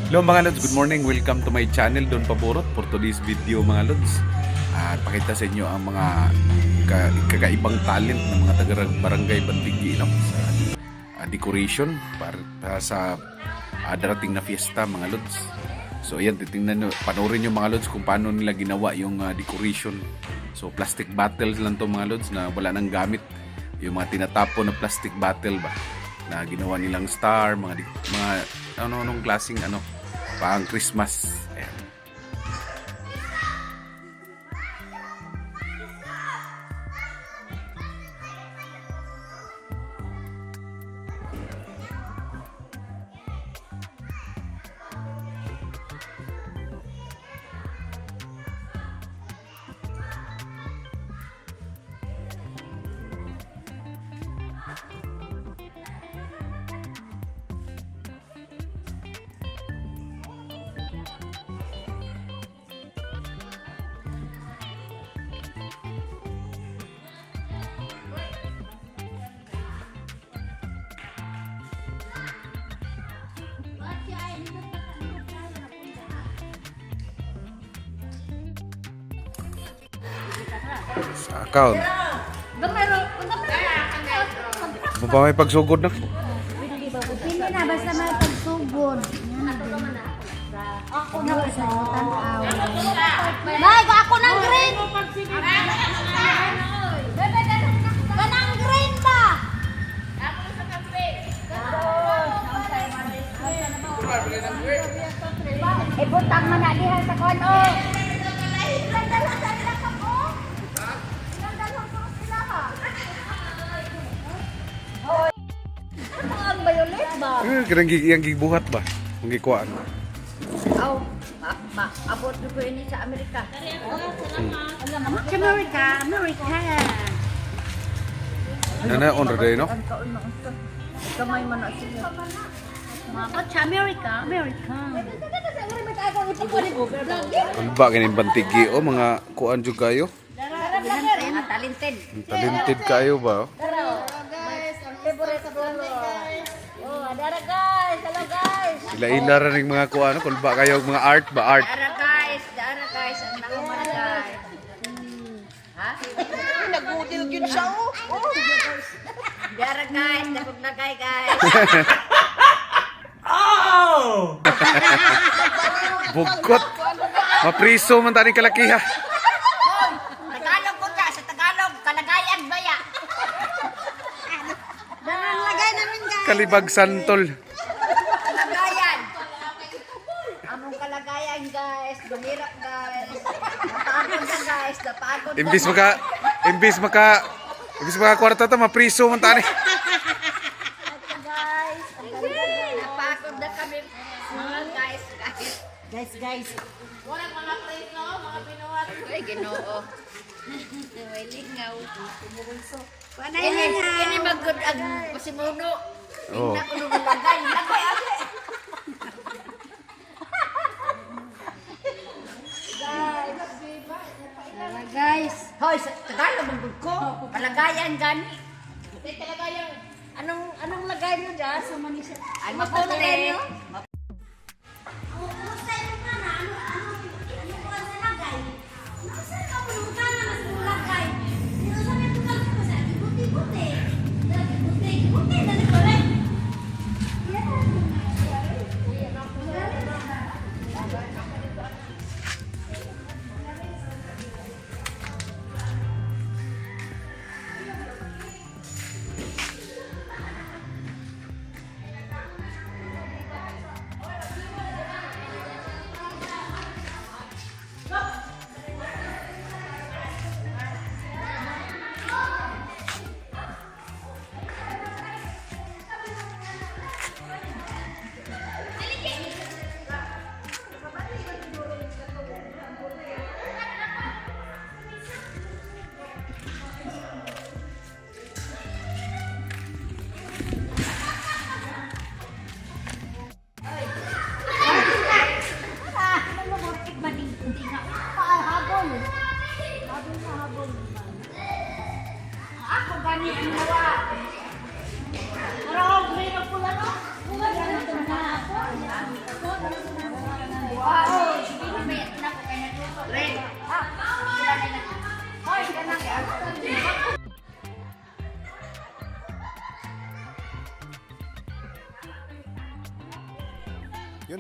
Hello mga Lods, good morning. Welcome to my channel, Don Paborot. For today's video mga Lods, pakita sa inyo ang mga kakaibang talent ng mga taga-barangay Bantigi sa decoration para sa darating na fiesta mga Lods. So ayan, titingnan nyo, panoorin nyo mga Lods kung paano nila ginawa yung decoration. So plastic bottles lang to mga Lods na wala nang gamit. Yung mga tinatapon na plastic bottle ba na ginawa nilang star, mga anong klaseng pang Christmas. Ayan. Sa account. Ba may pagsugod na? Hindi na, basta may pagsugod. Ako na sa tanaw. Nay, ako ng green! Kanang green ba? Ibutang man na diha sa kono. Ang violet ba? Kanang yang gibuhat ba? Ang gikuan. Aw, abot ko ini sa Amerika. Sa Amerika, Amerika. Nana on day no? Kamay man na sila. Mabot sa Amerika, Amerika. Ba kaning Bantigi o mga kuan jud kayo? Talented. Talented kayo ba? Favorite ko. Oh, adara guys. Hello guys. Ila-ila ra ning mga kuan, kung ba kayo mga art ba art? Dara guys, ang naman guys. Ha? Nagudil yun siya, oh. Dara guys, dapog na guys. Bugkot. Mapriso man tani kalakiha. Tagalog ko ka, sa Tagalog, kalagayan ba ya? Darang lagay namin guys. Kalibag santol. Kalagayan. Anong kalagayan guys? Lumirap guys. Napagod na guys, napagod na. Imbis maka kwarta ta mapriso man tani. Guys, napagod na kami. Mga guys. Guys. Walang mga preso, mga pinuhat. Ay, Ginoo. May lingaw. Ini magod ang pasimuno. Oh. Tingnan ko nung lagay. Guys. Hoy, sa Tagalog magod ko. Palagayan gani. Palagayan. Anong lagay mo dyan? Ay, maputi.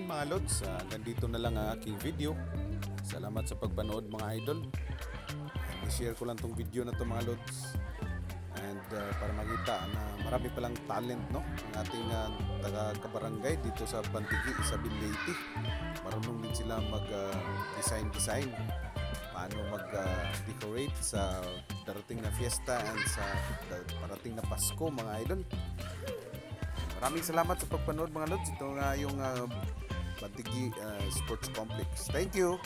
mga lods, hanggang dito na lang ang aking video. Salamat sa pagpanood mga idol. And i-share ko lang tong video na to mga lods. And para makita na marami palang talent, no, ang ating taga-kabarangay dito sa Bantigi, Isabel Leyte. Marunong din sila mag-design, paano mag-decorate sa darating na fiesta and sa parating na Pasko mga idol. Maraming salamat sa pagpanood mga lods. Ito nga yung Bantigi Sports Complex. Thank you!